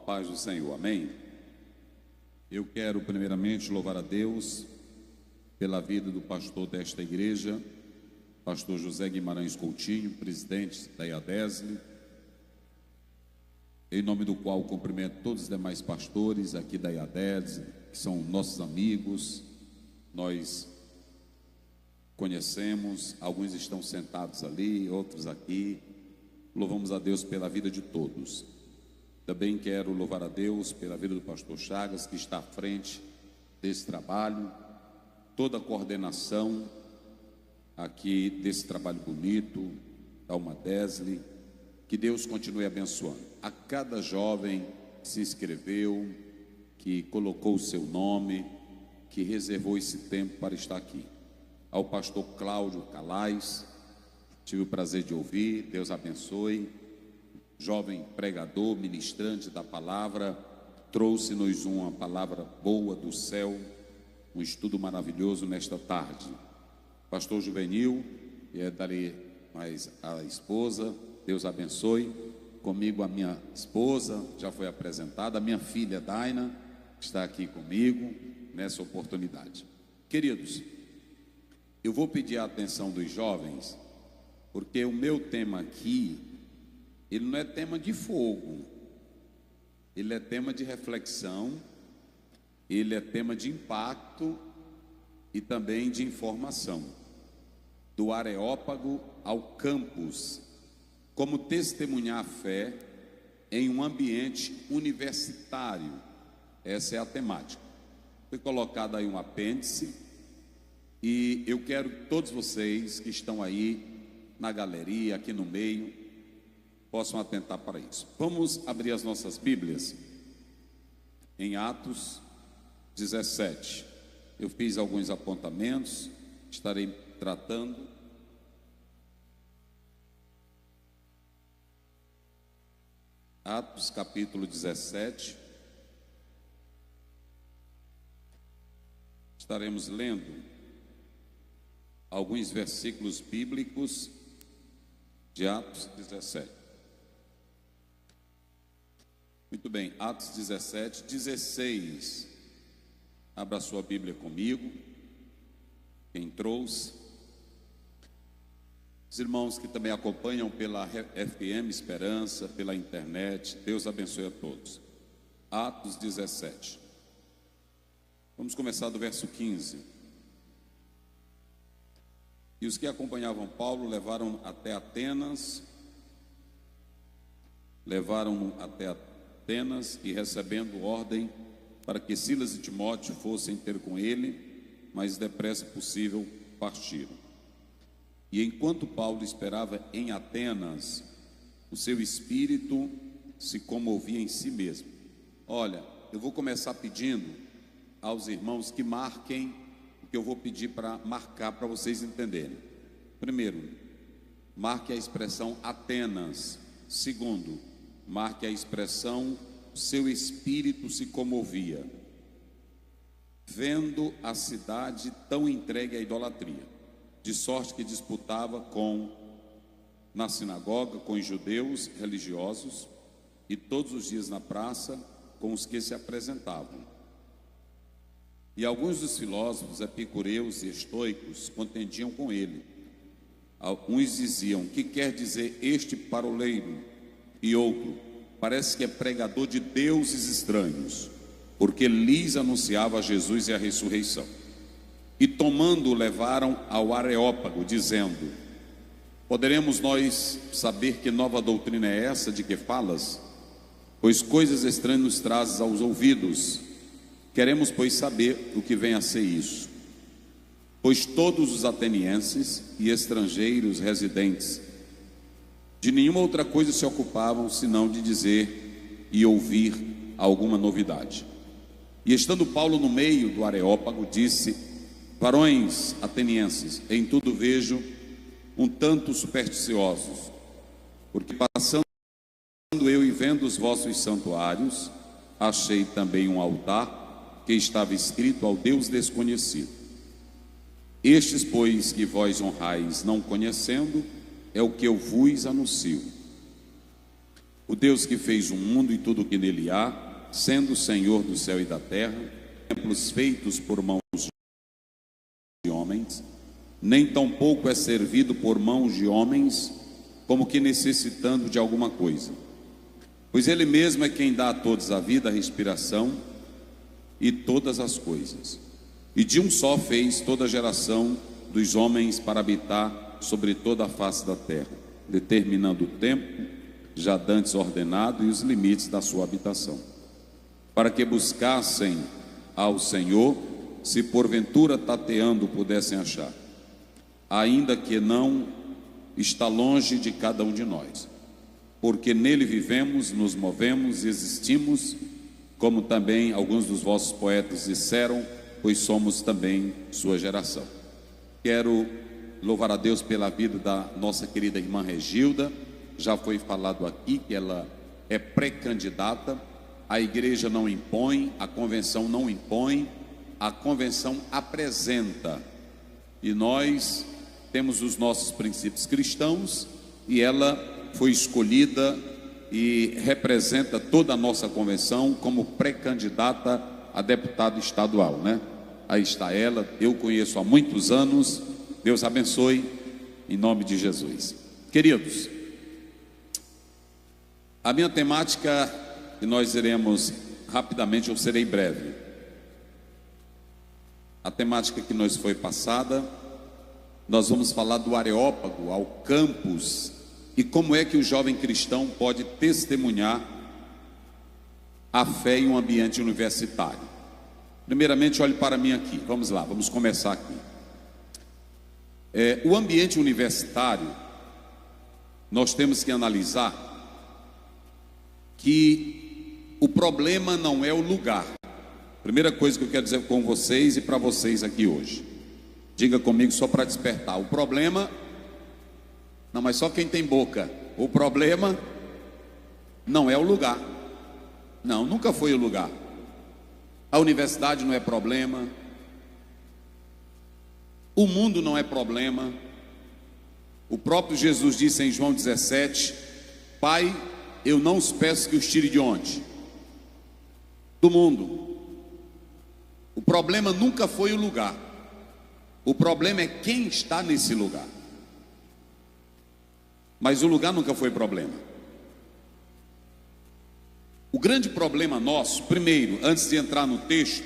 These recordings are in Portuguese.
paz do Senhor, amém? Eu quero primeiramente louvar a Deus pela vida do pastor desta igreja, pastor José Guimarães Coutinho, presidente da IADESLE, em nome do qual cumprimento todos os demais pastores aqui da IADESLE, que são nossos amigos. Nós conhecemos, alguns estão sentados ali, outros aqui. Louvamos a Deus pela vida de todos. Também quero louvar a Deus pela vida do pastor Chagas, que está à frente desse trabalho, toda a coordenação aqui desse trabalho bonito, da IADESLE. Que Deus continue abençoando a cada jovem que se inscreveu, que colocou o seu nome, que reservou esse tempo para estar aqui. Ao pastor Cláudio Calais, tive o prazer de ouvir, Deus abençoe. Jovem pregador, ministrante da palavra, trouxe-nos uma palavra boa do céu, um estudo maravilhoso nesta tarde. Pastor Juvenil, e dali mais a esposa, Deus abençoe. Comigo a minha esposa, já foi apresentada, a minha filha Daina, que está aqui comigo nessa oportunidade. Queridos, eu vou pedir a atenção dos jovens, porque o meu tema aqui, ele não é tema de fogo, ele é tema de reflexão, ele é tema de impacto e também de informação. Do Areópago ao campus, como testemunhar a fé em um ambiente universitário. Essa é a temática. Foi colocado aí um apêndice e eu quero que todos vocês que estão aí na galeria, aqui no meio, possam atentar para isso. Vamos abrir as nossas Bíblias em Atos 17. Eu fiz alguns apontamentos, estarei tratando. Atos capítulo 17. Estaremos lendo alguns versículos bíblicos de Atos 17. Muito bem, Atos 17, 16. Abra a sua Bíblia comigo. Quem trouxe? Os irmãos que também acompanham pela FM Esperança, pela internet, Deus abençoe a todos. Atos 17. Vamos começar do verso 15. E os que acompanhavam Paulo levaram até Atenas, e recebendo ordem para que Silas e Timóteo fossem ter com ele, mas depressa possível partiram. E enquanto Paulo esperava em Atenas, o seu espírito se comovia em si mesmo. Olha, eu vou começar pedindo aos irmãos que marquem o que eu vou pedir para marcar, para vocês entenderem. Primeiro, marque a expressão Atenas. Segundo, marque a expressão seu espírito se comovia, vendo a cidade tão entregue à idolatria, de sorte que disputava na sinagoga com os judeus religiosos e todos os dias na praça com os que se apresentavam. E alguns dos filósofos epicureus e estoicos contendiam com ele. Uns diziam: que quer dizer este paroleiro? E outro: parece que é pregador de deuses estranhos, porque lhes anunciava Jesus e a ressurreição. E tomando-o levaram ao Areópago, dizendo: poderemos nós saber que nova doutrina é essa de que falas? Pois coisas estranhas nos trazes aos ouvidos. Queremos, pois, saber o que vem a ser isso. Pois todos os atenienses e estrangeiros residentes de nenhuma outra coisa se ocupavam, senão de dizer e ouvir alguma novidade. E estando Paulo no meio do Areópago, disse: varões atenienses, em tudo vejo um tanto supersticiosos, porque passando eu e vendo os vossos santuários, achei também um altar que estava escrito ao Deus desconhecido. Estes, pois, que vós honrais não conhecendo, é o que eu vos anuncio. o Deus que fez o mundo e tudo o que nele há, sendo o Senhor do céu e da terra, templos feitos por mãos de homens, nem tampouco é servido por mãos de homens, como que necessitando de alguma coisa. Pois Ele mesmo é quem dá a todos a vida, a respiração e todas as coisas. E de um só fez toda a geração dos homens para habitar sobre toda a face da terra, determinando o tempo já dantes ordenado e os limites da sua habitação, para que buscassem ao Senhor, se porventura tateando pudessem achar, ainda que não está longe de cada um de nós, porque nele vivemos, nos movemos e existimos, como também alguns dos vossos poetas disseram, pois somos também sua geração. Quero louvar a Deus pela vida da nossa querida irmã Regilda. Já foi falado aqui que ela é pré-candidata. A igreja não impõe, a convenção não impõe, a convenção apresenta. E nós temos os nossos princípios cristãos e ela foi escolhida e representa toda a nossa convenção como pré-candidata a deputada estadual, né? Aí está ela, eu conheço há muitos anos. Deus abençoe, em nome de Jesus. Queridos, a minha temática, que nós iremos rapidamente, eu serei breve. A temática que nos foi passada, nós vamos falar do Areópago, ao campus, e como é que o jovem cristão pode testemunhar a fé em um ambiente universitário. Primeiramente, olhe para mim aqui, vamos lá, vamos começar aqui. O ambiente universitário, nós temos que analisar que o problema não é o lugar. Primeira coisa que eu quero dizer com vocês e para vocês aqui hoje, diga comigo só para despertar: o problema, não, mas só quem tem boca, o problema não é o lugar. Não, nunca foi o lugar. A universidade não é problema, o mundo não é problema. O próprio Jesus disse em João 17: Pai, eu não os peço que os tire de onde? Do mundo. O problema nunca foi o lugar, o problema é quem está nesse lugar. Mas o lugar nunca foi problema. O grande problema nosso, primeiro, antes de entrar no texto,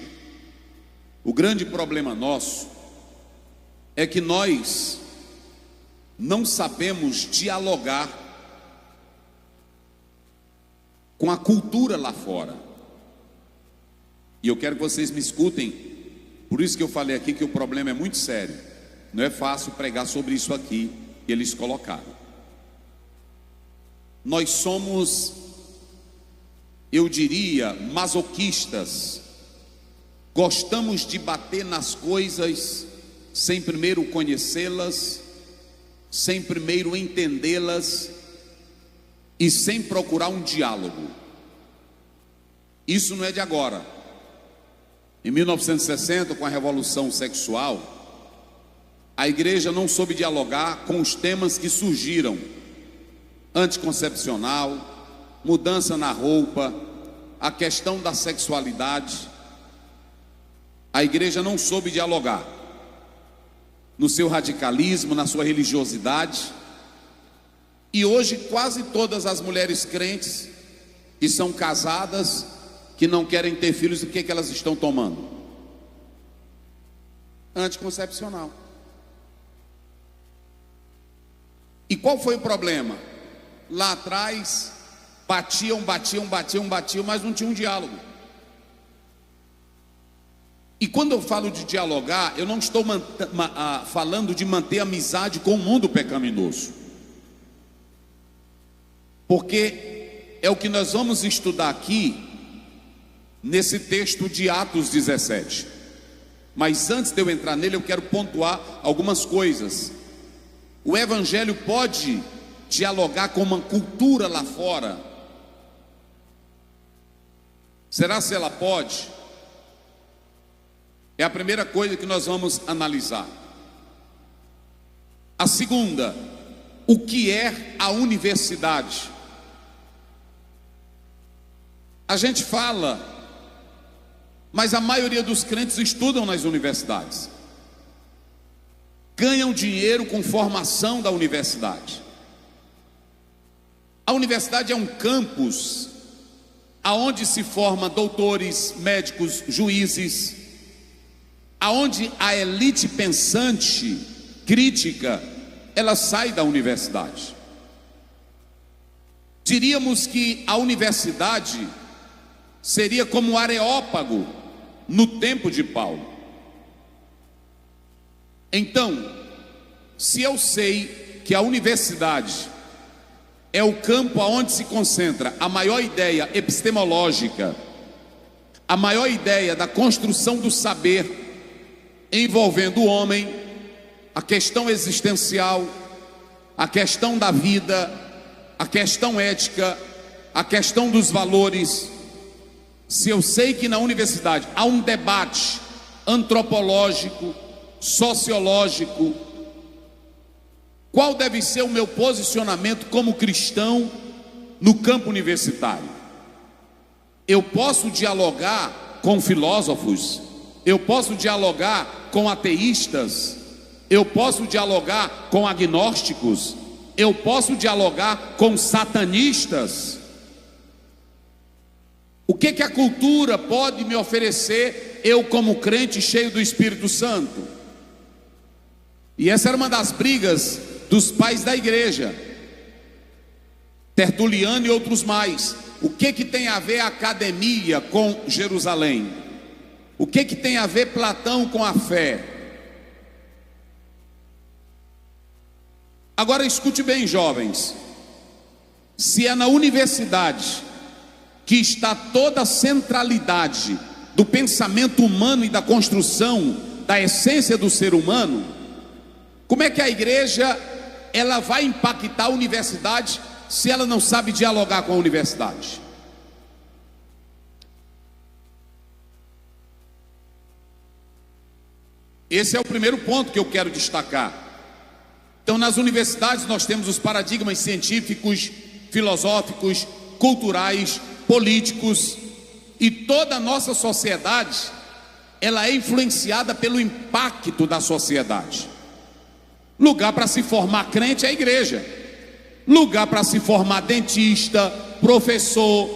o grande problema nosso é que nós não sabemos dialogar com a cultura lá fora. E eu quero que vocês me escutem, por isso que eu falei aqui que o problema é muito sério. Não é fácil pregar sobre isso aqui que eles colocaram. Nós somos, eu diria, masoquistas. Gostamos de bater nas coisas sem primeiro conhecê-las, sem primeiro entendê-las e sem procurar um diálogo. Isso não é de agora. Em 1960, com a revolução sexual, a igreja não soube dialogar com os temas que surgiram: anticoncepcional, mudança na roupa, a questão da sexualidade. A igreja não soube dialogar no seu radicalismo, na sua religiosidade. E hoje quase todas as mulheres crentes que são casadas, que não querem ter filhos, o que elas estão tomando? Anticoncepcional. E qual foi o problema? Lá atrás batiam, mas não tinha um diálogo. E quando eu falo de dialogar, eu não estou falando de manter amizade com o mundo pecaminoso, porque é o que nós vamos estudar aqui nesse texto de Atos 17. Mas antes de eu entrar nele, eu quero pontuar algumas coisas. O evangelho pode dialogar com uma cultura lá fora? Será se ela pode? É a primeira coisa que nós vamos analisar. A segunda, o que é a universidade? A gente fala, mas a maioria dos crentes estudam nas universidades, ganham dinheiro com formação da universidade. A universidade é um campus aonde se forma doutores, médicos, juízes, aonde a elite pensante, crítica, ela sai da universidade. Diríamos que a universidade seria como o Areópago no tempo de Paulo. Então, se eu sei que a universidade é o campo onde se concentra a maior ideia epistemológica, a maior ideia da construção do saber envolvendo o homem, a questão existencial, a questão da vida, a questão ética, a questão dos valores. Se eu sei que na universidade há um debate antropológico, sociológico, qual deve ser o meu posicionamento como cristão no campo universitário? Eu posso dialogar com filósofos, eu posso dialogar com ateístas, eu posso dialogar com agnósticos, eu posso dialogar com satanistas. O que a cultura pode me oferecer, eu como crente cheio do Espírito Santo? E essa era uma das brigas dos pais da igreja, Tertuliano e outros mais. O que tem a ver a academia com Jerusalém? O que tem a ver Platão com a fé? Agora escute bem, jovens, se é na universidade que está toda a centralidade do pensamento humano e da construção da essência do ser humano, como é que a igreja ela vai impactar a universidade se ela não sabe dialogar com a universidade? Esse é o primeiro ponto que eu quero destacar. Então, nas universidades nós temos os paradigmas científicos, filosóficos, culturais, políticos, e toda a nossa sociedade ela é influenciada pelo impacto da sociedade. Lugar para se formar crente é a igreja, lugar para se formar dentista, professor,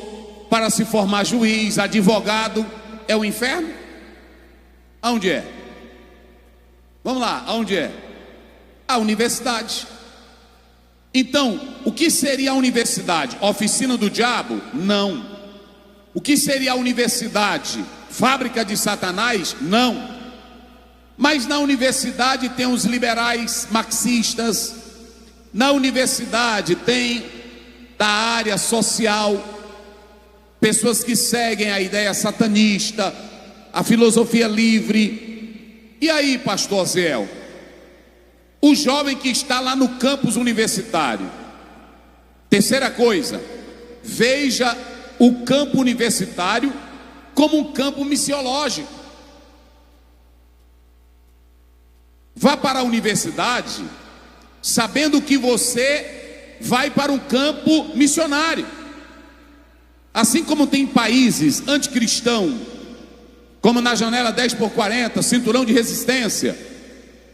para se formar juiz, advogado, é o inferno? Aonde é? Vamos lá, aonde é? A universidade. Então, o que seria a universidade? Oficina do diabo? Não. O que seria a universidade? Fábrica de Satanás? Não. Mas na universidade tem os liberais marxistas, na universidade tem da área social, pessoas que seguem a ideia satanista, a filosofia livre. E aí, pastor Zéu? O jovem que está lá no campus universitário. Terceira coisa, veja o campo universitário como um campo missiológico. Vá para a universidade sabendo que você vai para um campo missionário. Assim como tem países anticristãos, como na janela 10x40, cinturão de resistência,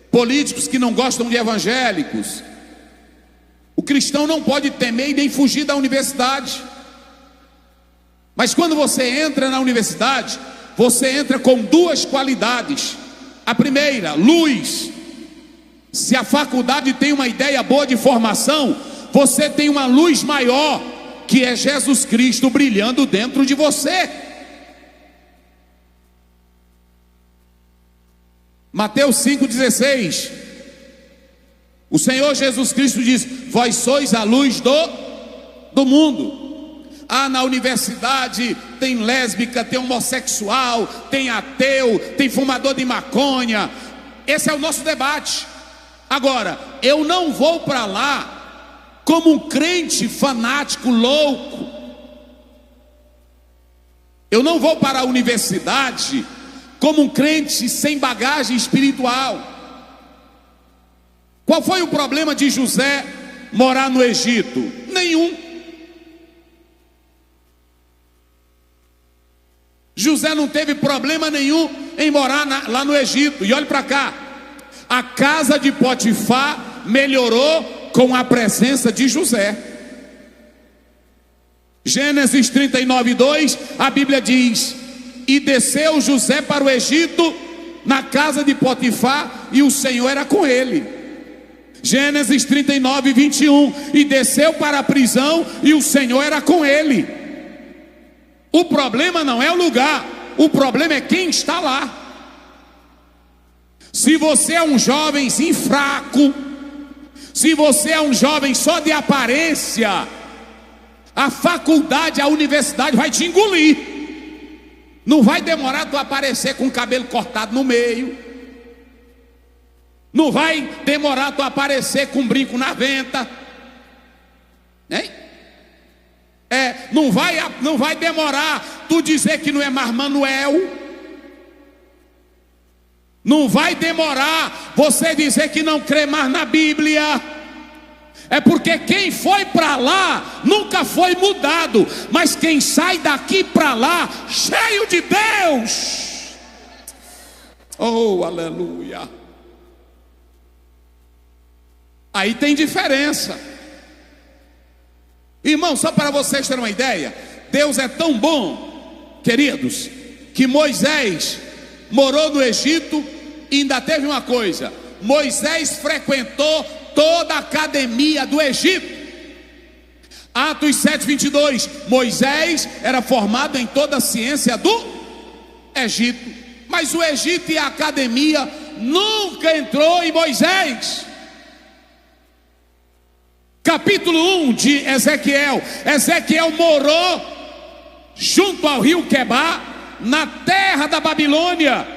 políticos que não gostam de evangélicos, o cristão não pode temer e nem fugir da universidade. Mas quando você entra na universidade, você entra com duas qualidades. A primeira, luz. Se a faculdade tem uma ideia boa de formação, você tem uma luz maior, que é Jesus Cristo brilhando dentro de você. Mateus 5,16. O Senhor Jesus Cristo diz: vós sois a luz do mundo. Ah, na universidade tem lésbica, tem homossexual, tem ateu, tem fumador de maconha. Esse é o nosso debate. Agora, eu não vou para lá como um crente fanático louco. Eu não vou para a universidade como um crente sem bagagem espiritual. Qual foi o problema de José morar no Egito? Nenhum. José não teve problema nenhum em morar lá no Egito. E olhe para cá, a casa de Potifar melhorou com a presença de José. Gênesis 39:2, a Bíblia diz: e desceu José para o Egito, na casa de Potifar, e o Senhor era com ele. Gênesis 39:21, e desceu para a prisão, e o Senhor era com ele. O problema não é o lugar, o problema é quem está lá. Se você é um jovenzinho fraco, se você é um jovem só de aparência, a faculdade, a universidade vai te engolir. Não vai demorar tu aparecer com o cabelo cortado no meio. Não vai demorar tu aparecer com um brinco na venta. Hein? Não vai demorar tu dizer que não é mais Manuel. Não vai demorar você dizer que não crê mais na Bíblia. É porque quem foi para lá nunca foi mudado, mas quem sai daqui para lá cheio de Deus, oh aleluia, aí tem diferença. Irmão, só para vocês terem uma ideia, Deus é tão bom, queridos, que Moisés morou no Egito e ainda teve uma coisa: Moisés frequentou toda a academia do Egito. Atos 7:22, Moisés era formado em toda a ciência do Egito, mas o Egito e a academia nunca entrou em Moisés. Capítulo 1 de Ezequiel, Ezequiel morou junto ao rio Quebar, na terra da Babilônia.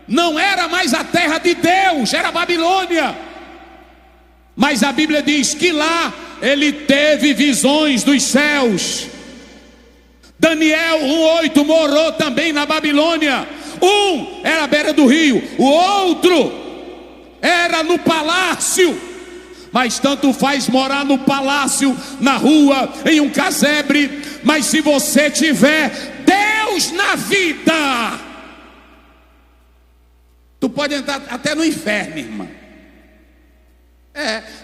Não era mais a terra de Deus, era a Babilônia. Mas a Bíblia diz que lá ele teve visões dos céus. Daniel 1:8 morou também na Babilônia. Um era à beira do rio, o outro era no palácio. Mas tanto faz morar no palácio, na rua, em um casebre. Mas se você tiver Deus na vida, tu pode entrar até no inferno, irmã.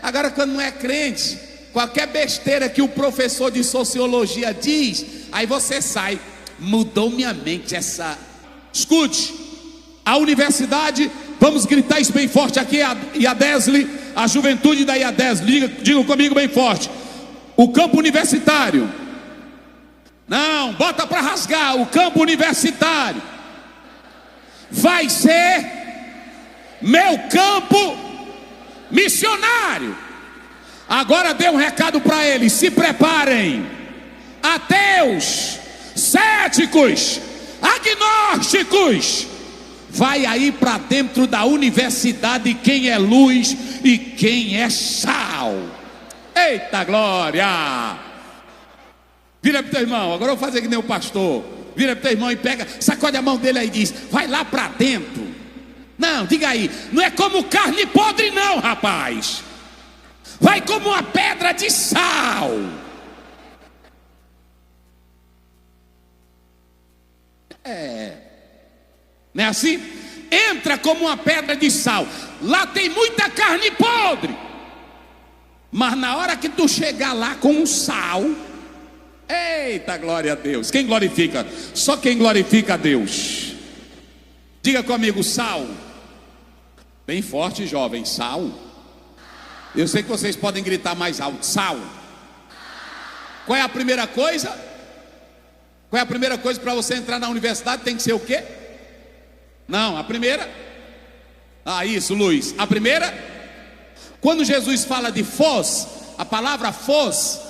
Agora quando não é crente, qualquer besteira que o professor de sociologia diz, aí você sai, mudou minha mente essa. Escute, a universidade, vamos gritar isso bem forte aqui, a IADESLE, a juventude da IADESLE, digam comigo bem forte: o campo universitário, não, bota para rasgar, o campo universitário vai ser meu campo missionário. Agora dê um recado para eles: se preparem, ateus, céticos, agnósticos, vai aí para dentro da universidade quem é luz e quem é sal. Eita glória! Vira para o teu irmão, agora eu vou fazer que nem o pastor. Vira para o teu irmão e pega, sacode a mão dele aí e diz: vai lá para dentro. Não, diga aí, não é como carne podre não, rapaz. Vai como uma pedra de sal. Não é assim? Entra como uma pedra de sal. Lá tem muita carne podre, mas na hora que tu chegar lá com o sal, eita glória a Deus. Quem glorifica? Só quem glorifica a Deus. Diga comigo: sal. Bem forte, jovem, sal. Eu sei que vocês podem gritar mais alto: sal. Qual é a primeira coisa? Qual é a primeira coisa para você entrar na universidade? Tem que ser o quê? Não, a primeira. Isso, Luiz. A primeira, quando Jesus fala de fós, a palavra fós,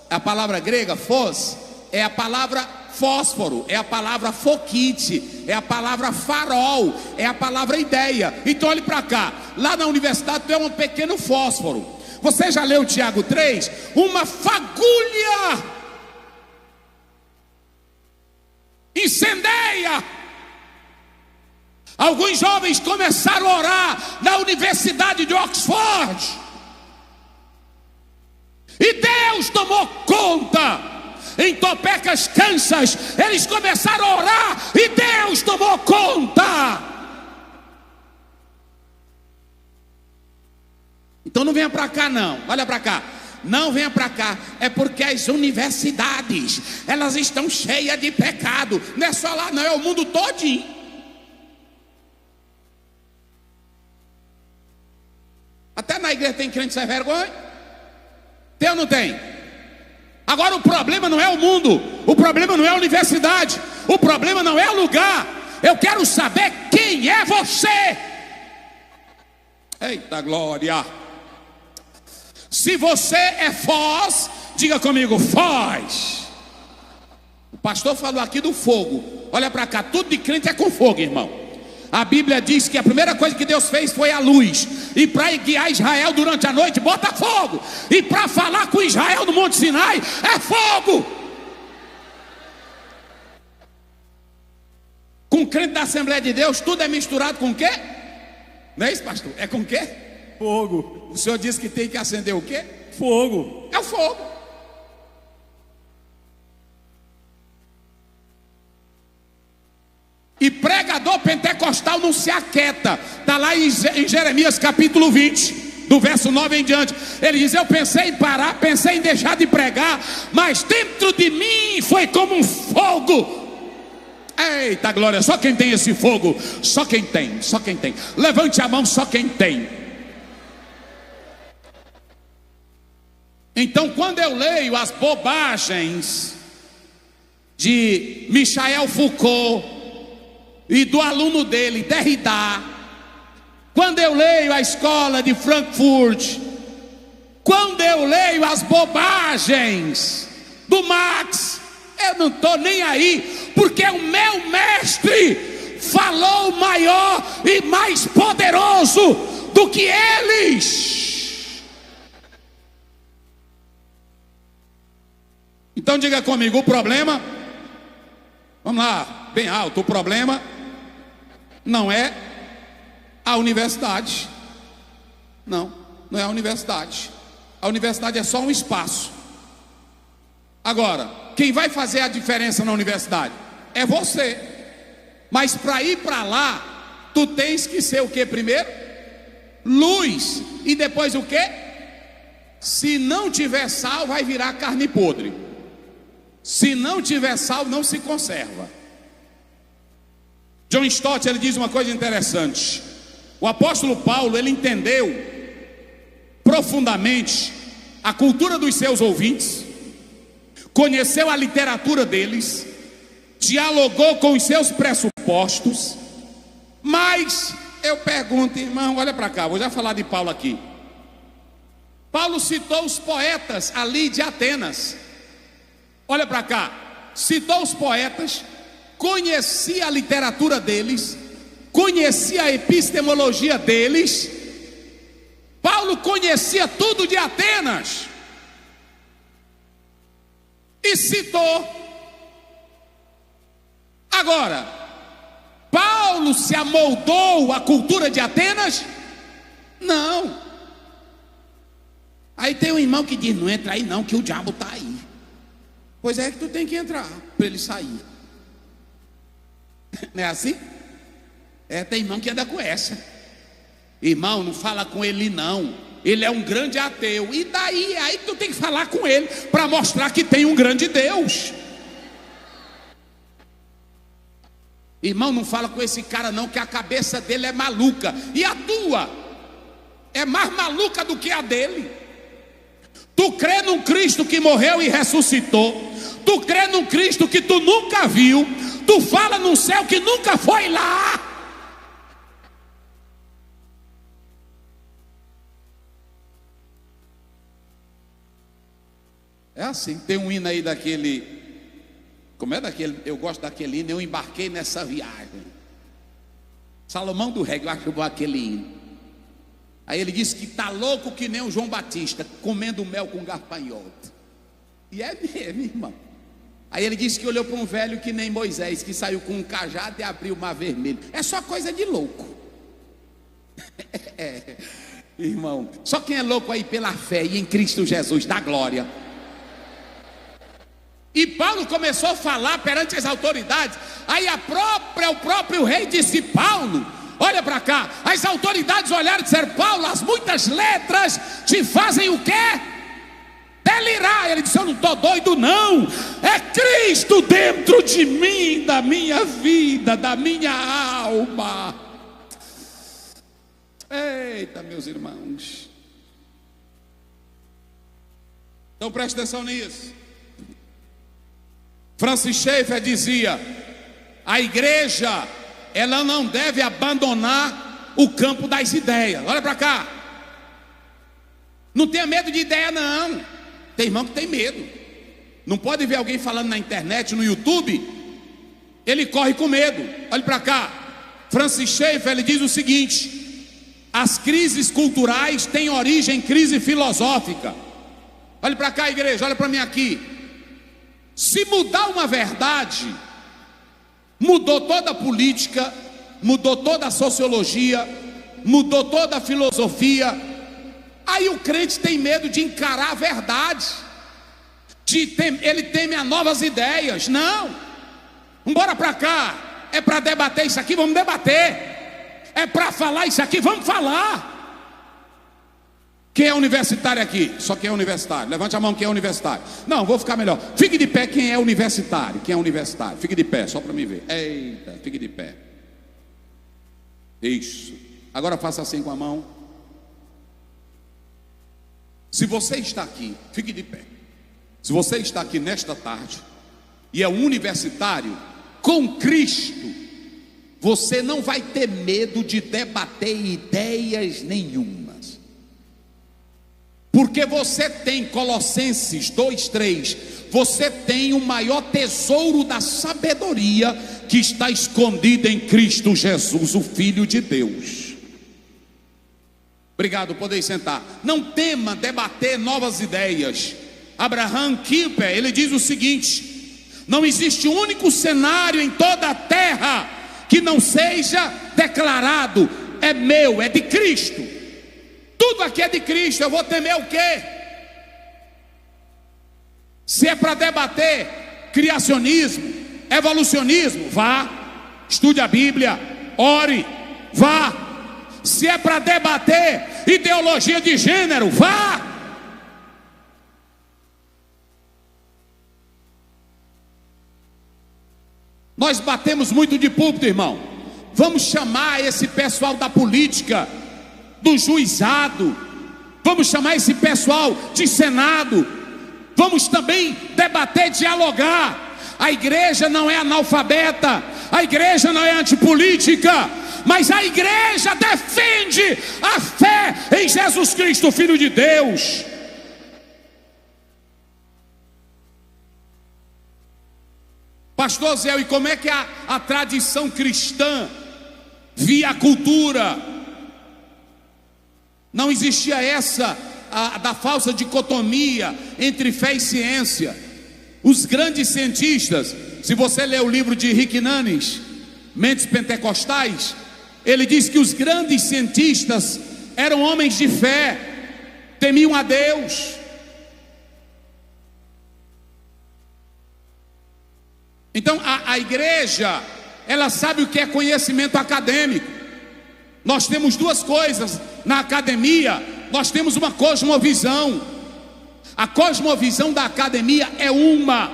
a palavra grega fós, é a palavra fósforo, é a palavra foquite, é a palavra farol, é a palavra ideia. Então olhe para cá, lá na universidade tu é um pequeno fósforo. Você já leu Tiago 3? Uma fagulha incendeia. Alguns jovens começaram a orar na Universidade de Oxford, e Deus tomou conta. em Topecas, Kansas, eles começaram a orar e Deus tomou conta. Então não venha para cá não, olha para cá. Não venha para cá, é porque as universidades, elas estão cheias de pecado. Não é só lá não, é o mundo todinho. Até na igreja tem crente sem vergonha. Tem ou não tem? Agora o problema não é o mundo, o problema não é a universidade, o problema não é o lugar. Eu quero saber quem é você. Eita glória. Se você é Foz, diga comigo, Foz. O pastor falou aqui do fogo. Olha para cá, tudo de crente é com fogo, irmão. A Bíblia diz que a primeira coisa que Deus fez foi a luz. E para guiar Israel durante a noite, bota fogo. E para falar com Israel no Monte Sinai, é fogo. Com crente da Assembleia de Deus, tudo é misturado com o quê? Não é isso, pastor? É com o quê? Fogo. O senhor disse que tem que acender o quê? Fogo. É o fogo. E pregador pentecostal não se aquieta. Está lá em Jeremias capítulo 20, do verso 9 em diante. Ele diz: eu pensei em parar, pensei em deixar de pregar, mas dentro de mim foi como um fogo. Eita glória, só quem tem esse fogo, só quem tem, só quem tem. Levante a mão, só quem tem. Então quando eu leio as bobagens de Michel Foucault e do aluno dele, Derrida, quando eu leio a escola de Frankfurt, quando eu leio as bobagens do Marx, eu não estou nem aí, porque o meu mestre falou maior e mais poderoso do que eles. Então diga comigo, o problema, vamos lá, bem alto, o problema não é a universidade. Não é a universidade. A universidade é só um espaço. Agora, quem vai fazer a diferença na universidade é você. Mas para ir para lá, tu tens que ser o que primeiro? Luz. E depois o que? Se não tiver sal, vai virar carne podre. Se não tiver sal, não se conserva. John Stott, ele diz uma coisa interessante. O apóstolo Paulo, ele entendeu profundamente a cultura dos seus ouvintes, conheceu a literatura deles, dialogou com os seus pressupostos. Mas eu pergunto, irmão, olha para cá, vou já falar de Paulo aqui. Paulo citou os poetas ali de Atenas. Olha para cá, citou os poetas, conhecia a literatura deles, conhecia a epistemologia deles. Paulo conhecia tudo de Atenas e citou. Agora, Paulo se amoldou à cultura de Atenas? Não. Aí tem um irmão que diz: não entra aí não, que o diabo está aí. Pois é que tu tem que entrar para ele sair. Não é assim? Tem irmão que anda com essa. Irmão, não fala com ele não, ele é um grande ateu. E daí? Aí tu tem que falar com ele para mostrar que tem um grande Deus. Irmão, não fala com esse cara não, que a cabeça dele é maluca. E a tua é mais maluca do que a dele. Tu crê num Cristo que morreu e ressuscitou. Tu crê num Cristo que tu nunca viu. Tu fala num céu que nunca foi lá. É assim, tem um hino aí daquele, como é daquele, eu gosto daquele hino, eu embarquei nessa viagem. Salomão do Reggae, eu acho bom aquele hino. Aí ele disse que está louco que nem o João Batista, comendo mel com gafanhoto. E é mesmo, irmão. Aí ele disse que olhou para um velho que nem Moisés, que saiu com um cajado e abriu o mar vermelho. É só coisa de louco. Irmão, só quem é louco aí pela fé e em Cristo Jesus, dá glória. E Paulo começou a falar perante as autoridades. Aí o próprio rei disse: Paulo, olha para cá. As autoridades olharam e disseram: Paulo, as muitas letras te fazem o quê? Delirar. Ele disse: eu não estou doido não, é Cristo dentro de mim, da minha vida, da minha alma. Eita, meus irmãos, então preste atenção nisso. Francis Schaeffer dizia: a igreja, ela não deve abandonar o campo das ideias. Olha para cá, não tenha medo de ideia não. Tem irmão que tem medo, não pode ver alguém falando na internet, no YouTube, ele corre com medo. Olha para cá, Francis Schaeffer, ele diz o seguinte: as crises culturais têm origem em crise filosófica. Olha para cá, igreja, olha para mim aqui. Se mudar uma verdade, mudou toda a política, mudou toda a sociologia, mudou toda a filosofia. Aí o crente tem medo de encarar a verdade, ele teme a novas ideias. Não, vamos para cá. É para debater isso aqui, vamos debater. É para falar isso aqui, vamos falar. Quem é universitário aqui? Só quem é universitário, levante a mão quem é universitário. Não, vou ficar melhor. Fique de pé quem é universitário. Quem é universitário? Fique de pé, só para mim ver. Eita, fique de pé. Isso. Agora faça assim com a mão. Se você está aqui, fique de pé. Se você está aqui nesta tarde e é um universitário com Cristo, você não vai ter medo de debater ideias nenhumas. Porque você tem, Colossenses 2:3, você tem o maior tesouro da sabedoria que está escondido em Cristo Jesus, o Filho de Deus. Obrigado, podem sentar. Não tema debater novas ideias. Abraham Kuyper, ele diz o seguinte: não existe um único cenário em toda a terra que não seja declarado: é meu, é de Cristo. Tudo aqui é de Cristo, eu vou temer o quê? Se é para debater criacionismo, evolucionismo, vá, estude a Bíblia, ore, vá. Se é para debater ideologia de gênero, vá. Nós batemos muito de púlpito, irmão. Vamos chamar esse pessoal da política, do juizado, vamos chamar esse pessoal de senado, vamos também debater, dialogar. A igreja não é analfabeta, a igreja não é antipolítica, mas a igreja defende a fé em Jesus Cristo, Filho de Deus. Pastor Zé, e como é que a tradição cristã via a cultura? Não existia da falsa dicotomia entre fé e ciência. Os grandes cientistas, se você ler o livro de Rick Nunes, Mentes Pentecostais, ele diz que os grandes cientistas eram homens de fé, temiam a Deus. Então a igreja, ela sabe o que é conhecimento acadêmico. Nós temos duas coisas na academia. Nós temos uma cosmovisão. A cosmovisão da academia é uma.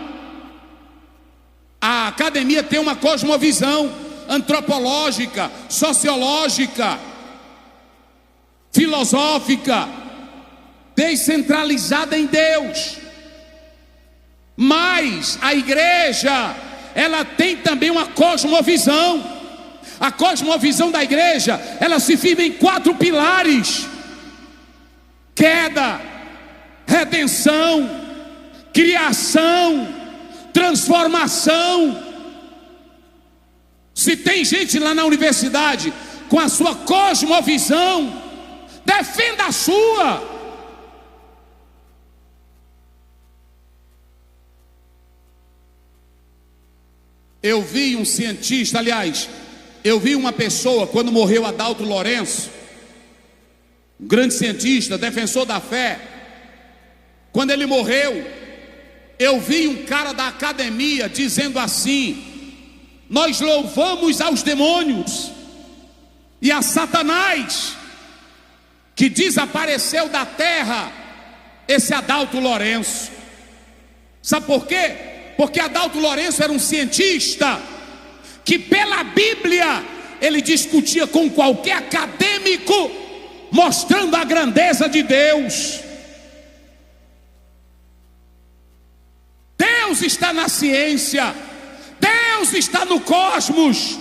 A academia tem uma cosmovisão antropológica, sociológica, filosófica, descentralizada em Deus. Mas a igreja, ela tem também uma cosmovisão. A cosmovisão da igreja, ela se firma em 4 pilares: queda, redenção, criação, transformação. Se tem gente lá na universidade com a sua cosmovisão, defenda a sua. Eu vi um cientista, aliás, eu vi uma pessoa, quando morreu Adalto Lourenço, um grande cientista, defensor da fé. Quando ele morreu, eu vi um cara da academia dizendo assim: nós louvamos aos demônios e a Satanás, que desapareceu da terra, esse Adalto Lourenço. Sabe por quê? Porque Adalto Lourenço era um cientista que pela Bíblia ele discutia com qualquer acadêmico, mostrando a grandeza de Deus. Deus está na ciência, Deus está no cosmos,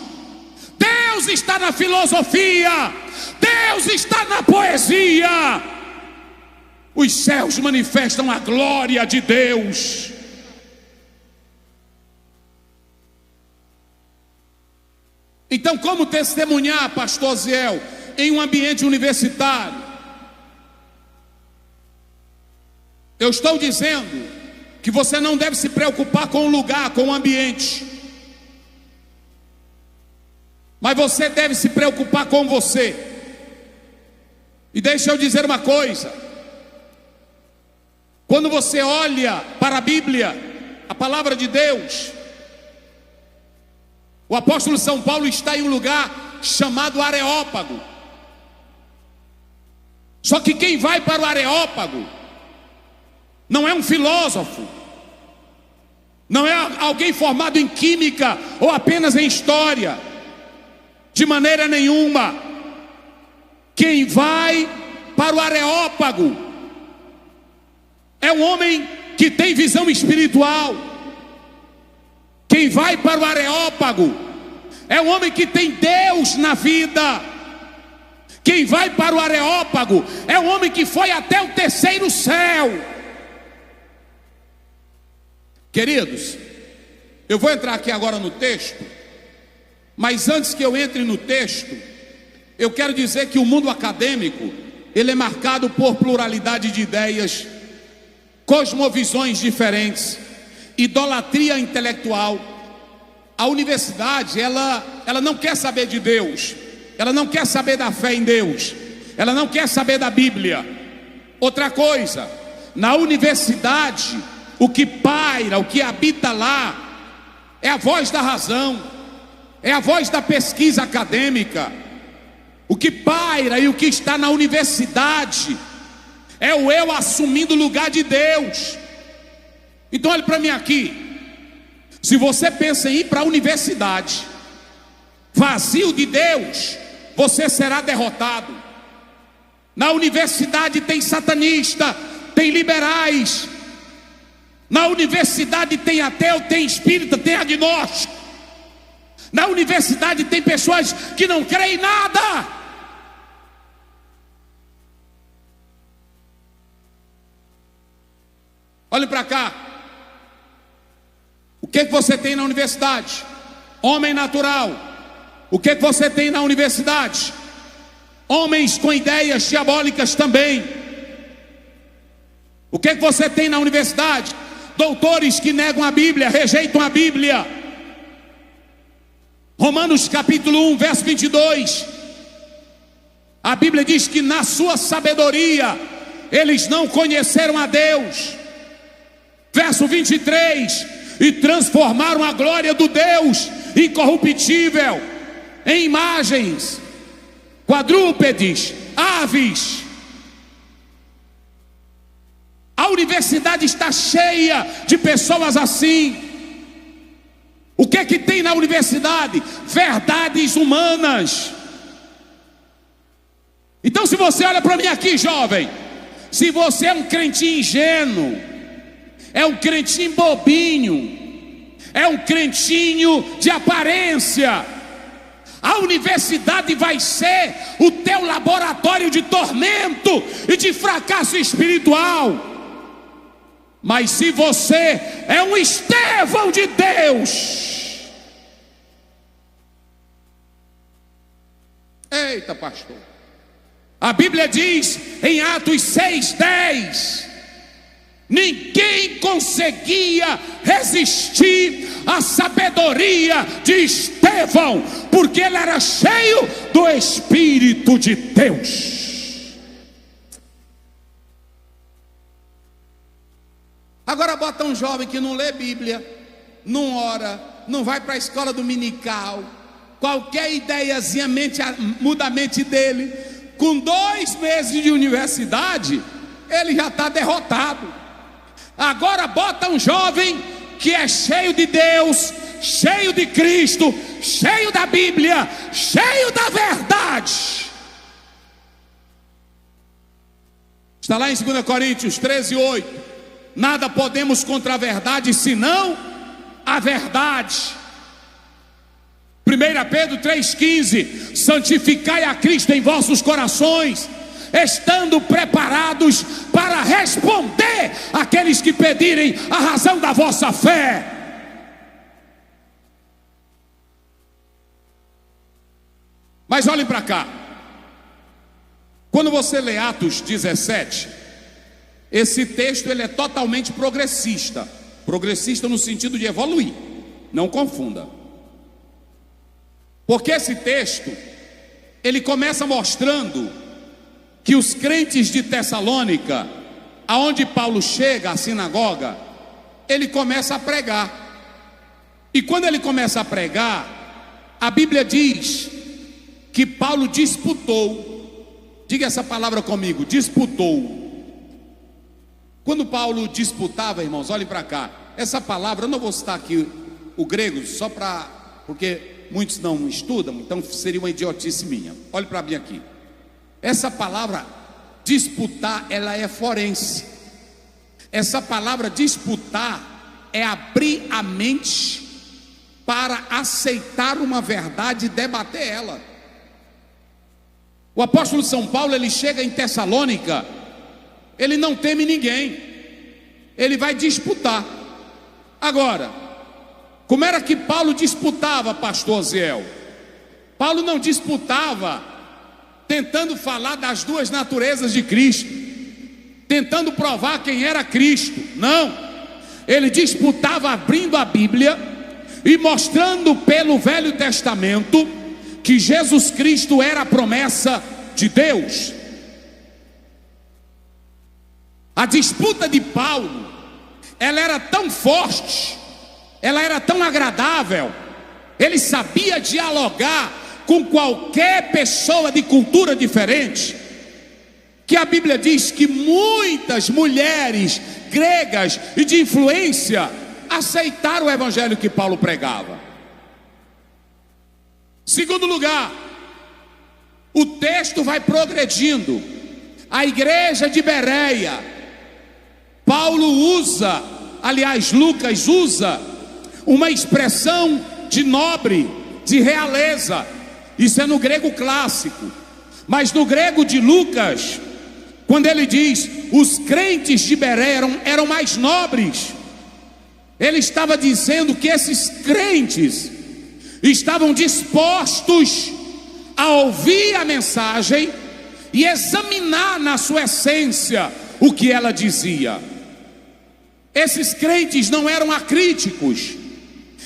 Deus está na filosofia, Deus está na poesia. Os céus manifestam a glória de Deus. Então, como testemunhar, pastor Ziel, em um ambiente universitário? Eu estou dizendo que você não deve se preocupar com o lugar, com o ambiente, mas você deve se preocupar com você. E deixa eu dizer uma coisa: quando você olha para a Bíblia, a palavra de Deus, o apóstolo São Paulo está em um lugar chamado Areópago. Só que quem vai para o Areópago não é um filósofo, não é alguém formado em química ou apenas em história, de maneira nenhuma. Quem vai para o Areópago é um homem que tem visão espiritual. Quem vai para o Areópago é um homem que tem Deus na vida. Quem vai para o Areópago é um homem que foi até o terceiro céu. Queridos, eu vou entrar aqui agora no texto, mas antes que eu entre no texto, eu quero dizer que o mundo acadêmico, ele é marcado por pluralidade de ideias, cosmovisões diferentes, idolatria intelectual. A universidade, ela não quer saber de Deus, ela não quer saber da fé em Deus, ela não quer saber da Bíblia. Outra coisa, na universidade, o que paira, o que habita lá, é a voz da razão, é a voz da pesquisa acadêmica. O que paira e o que está na universidade é o eu assumindo o lugar de Deus. Então olhe para mim aqui. Se você pensa em ir para a universidade vazio de Deus, você será derrotado. Na universidade tem satanista, tem liberais. Na universidade tem ateu, tem espírita, tem agnóstico. Na universidade tem pessoas que não creem em nada. Olhe para cá. O que você tem na universidade? Homem natural. O que você tem na universidade? Homens com ideias diabólicas também. O que você tem na universidade? Doutores que negam a Bíblia, rejeitam a Bíblia. Romanos capítulo 1, verso 22. A Bíblia diz que na sua sabedoria eles não conheceram a Deus. Verso 23. E transformaram a glória do Deus incorruptível em imagens, quadrúpedes, aves. A universidade está cheia de pessoas assim. O que é que tem na universidade? Verdades humanas. Então, se você olha para mim aqui, jovem, se você é um crentinho ingênuo, é um crentinho bobinho, é um crentinho de aparência, a universidade vai ser o teu laboratório de tormento e de fracasso espiritual. Mas se você é um Estevão de Deus, eita pastor, a Bíblia diz em Atos 6:10, ninguém conseguia resistir à sabedoria de Estevão, porque ele era cheio do Espírito de Deus. Agora bota um jovem que não lê Bíblia, não ora, não vai para a escola dominical, qualquer ideiazinha muda a mente dele. Com 2 meses de universidade, ele já está derrotado. Agora bota um jovem que é cheio de Deus, cheio de Cristo, cheio da Bíblia, cheio da verdade. Está lá em 2 Coríntios 13:8. Nada podemos contra a verdade, senão a verdade. 1 Pedro 3,15: santificai a Cristo em vossos corações, estando preparados para responder àqueles que pedirem a razão da vossa fé. Mas olhem para cá. Quando você lê Atos 17, esse texto ele é totalmente progressista. Progressista no sentido de evoluir. Não confunda. Porque esse texto, ele começa mostrando que os crentes de Tessalônica, aonde Paulo chega à sinagoga, ele começa a pregar. E quando ele começa a pregar, a Bíblia diz que Paulo disputou. Diga essa palavra comigo, disputou. Quando Paulo disputava, irmãos, olhem para cá. Essa palavra, eu não vou citar aqui o grego, só porque muitos não estudam, então seria uma idiotice minha. Olhe para mim aqui. Essa palavra disputar, ela é forense. Essa palavra disputar é abrir a mente para aceitar uma verdade e debater ela. O apóstolo São Paulo, ele chega em Tessalônica, ele não teme ninguém, ele vai disputar. Agora, como era que Paulo disputava, pastor Ziel? Paulo não disputava tentando falar das duas naturezas de Cristo, tentando provar quem era Cristo. Não, ele disputava abrindo a Bíblia e mostrando pelo Velho Testamento que Jesus Cristo era a promessa de Deus. A disputa de Paulo, ela era tão forte, ela era tão agradável, ele sabia dialogar com qualquer pessoa de cultura diferente, que a Bíblia diz que muitas mulheres gregas e de influência aceitaram o evangelho que Paulo pregava. Segundo lugar, o texto vai progredindo. A igreja de Bereia, Paulo usa, aliás, Lucas usa uma expressão de nobre, de realeza. Isso é no grego clássico. Mas no grego de Lucas, quando ele diz os crentes de Bereia eram mais nobres, ele estava dizendo que esses crentes estavam dispostos a ouvir a mensagem e examinar na sua essência o que ela dizia. Esses crentes não eram acríticos.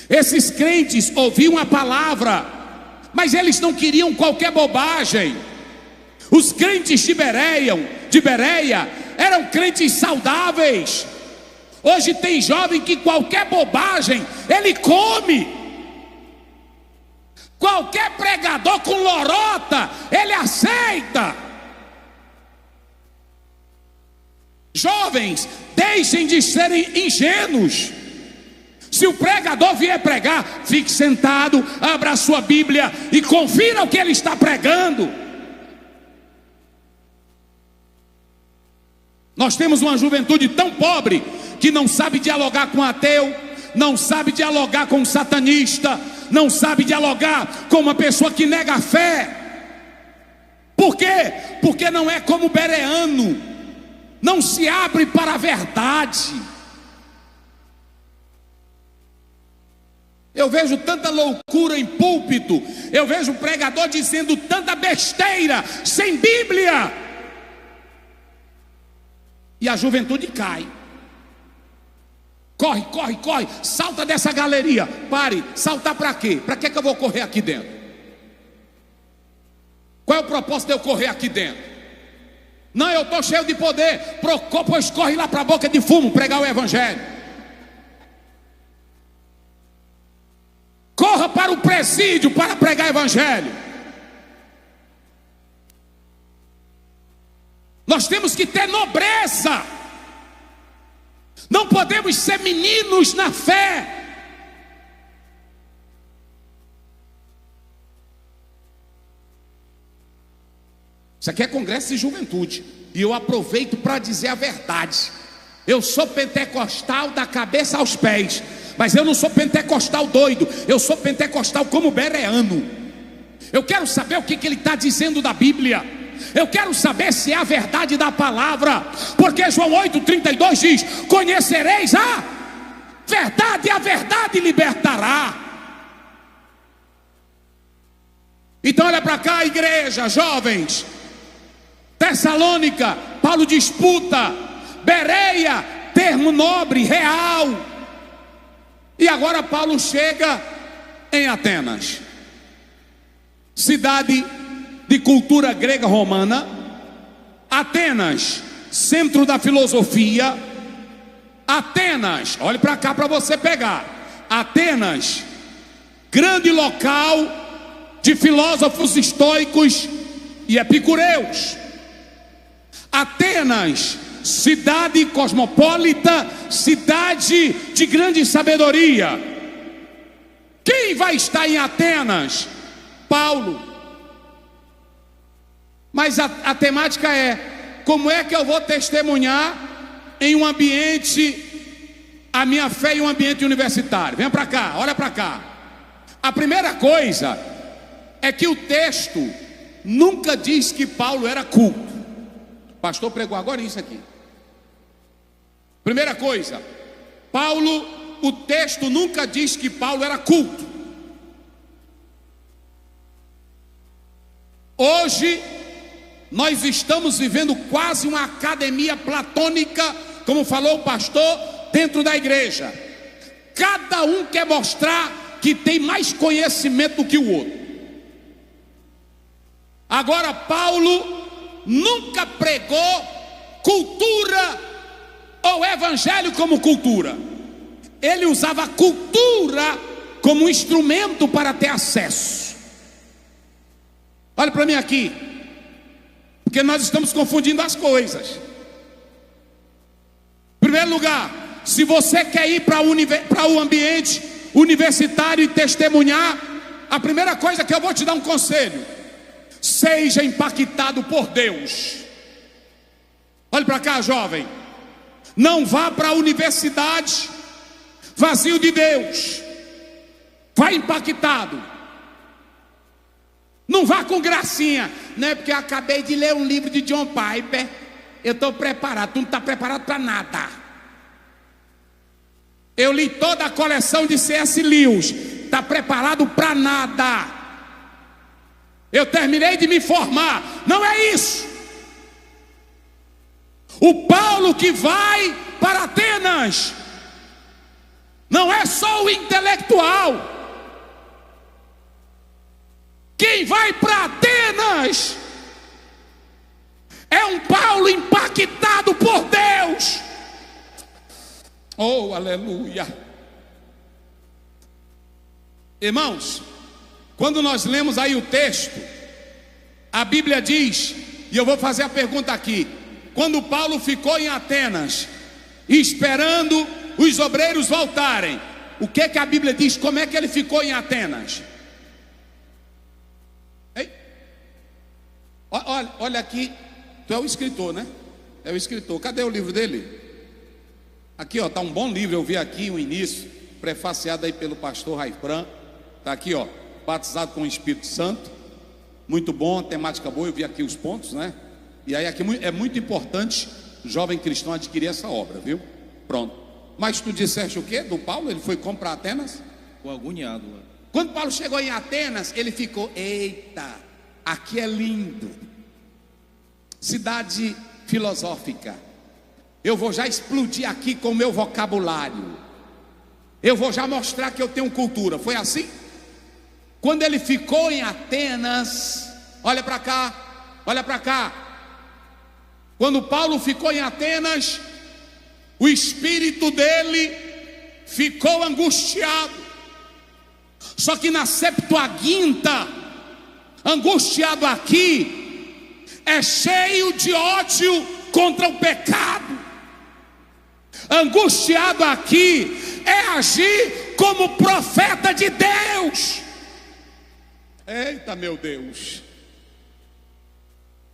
Esses crentes ouviam a palavra, mas eles não queriam qualquer bobagem. Os crentes de Bereia eram crentes saudáveis. Hoje tem jovem que qualquer bobagem ele come. Qualquer pregador com lorota ele aceita. Jovens, deixem de serem ingênuos. Se o pregador vier pregar, fique sentado, abra a sua Bíblia e confira o que ele está pregando. Nós temos uma juventude tão pobre que não sabe dialogar com ateu, não sabe dialogar com satanista, não sabe dialogar com uma pessoa que nega a fé. Por quê? Porque não é como o bereano, não se abre para a verdade. Eu vejo tanta loucura em púlpito, eu vejo o pregador dizendo tanta besteira, sem Bíblia, e a juventude cai. Corre, corre, corre, salta dessa galeria. Pare, saltar para quê? Para que eu vou correr aqui dentro? Qual é o propósito de eu correr aqui dentro? Não, eu estou cheio de poder. Pois corre lá para a boca de fumo pregar o evangelho. Corra para o presídio para pregar o evangelho. Nós temos que ter nobreza. Não podemos ser meninos na fé. Isso aqui é congresso de juventude. E eu aproveito para dizer a verdade. Eu sou pentecostal da cabeça aos pés. Mas eu não sou pentecostal doido. Eu sou pentecostal como bereano. Eu quero saber o que ele está dizendo da Bíblia. Eu quero saber se é a verdade da palavra. Porque João 8,32 diz: conhecereis a verdade e a verdade libertará. Então olha para cá, igreja, jovens. Tessalônica, Paulo disputa. Bereia, termo nobre, real. E agora Paulo chega em Atenas, cidade de cultura grega romana. Atenas, centro da filosofia. Atenas, olhe para cá para você pegar. Atenas, grande local de filósofos estoicos e epicureus. Atenas, cidade cosmopolita, cidade de grande sabedoria. Quem vai estar em Atenas? Paulo. Mas a temática é: como é que eu vou testemunhar em um ambiente, a minha fé em um ambiente universitário? Venha para cá, olha para cá. A primeira coisa é que o texto nunca diz que Paulo era culto. O pastor pregou agora isso aqui. Primeira coisa, Paulo, o texto nunca diz que Paulo era culto. Hoje nós estamos vivendo quase uma academia platônica, como falou o pastor, dentro da igreja. Cada um quer mostrar que tem mais conhecimento do que o outro. Agora, Paulo nunca pregou cultura ou evangelho como cultura. Ele usava a cultura como um instrumento para ter acesso. Olha para mim aqui, porque nós estamos confundindo as coisas. Em primeiro lugar, se você quer ir para o ambiente universitário e testemunhar, a primeira coisa que eu vou te dar um conselho: seja impactado por Deus. Olhe para cá, jovem. Não vá para a universidade vazio de Deus. Vá impactado. Não vá com gracinha. Não é porque eu acabei de ler um livro de John Piper, eu estou preparado. Tu não está preparado para nada. Eu li toda a coleção de C.S. Lewis. Está preparado para nada. Eu terminei de me formar. Não é isso. O Paulo que vai para Atenas não é só o intelectual. Quem vai para Atenas é um Paulo impactado por Deus. Oh, aleluia. Irmãos, quando nós lemos aí o texto, a Bíblia diz, e eu vou fazer a pergunta aqui: quando Paulo ficou em Atenas, esperando os obreiros voltarem, o que a Bíblia diz? Como é que ele ficou em Atenas? Ei? Olha aqui, tu é o escritor, né? É o escritor, cadê o livro dele? Aqui, ó, está um bom livro, eu vi aqui o início, prefaciado aí pelo pastor Raifran. Está aqui, ó, batizado com o Espírito Santo. Muito bom, temática boa, eu vi aqui os pontos, né? E aí aqui é muito importante o jovem cristão adquirir essa obra, viu? Pronto. Mas tu disseste o quê do Paulo? Ele foi como para Atenas? Ficou agoniado lá. Quando Paulo chegou em Atenas, ele ficou: eita, aqui é lindo. Cidade filosófica. Eu vou já explodir aqui com o meu vocabulário. Eu vou já mostrar que eu tenho cultura. Foi assim? Quando ele ficou em Atenas, olha para cá, olha para cá. Quando Paulo ficou em Atenas, o espírito dele ficou angustiado. Só que na Septuaginta, angustiado aqui é cheio de ódio contra o pecado. Angustiado aqui é agir como profeta de Deus. Eita, meu Deus.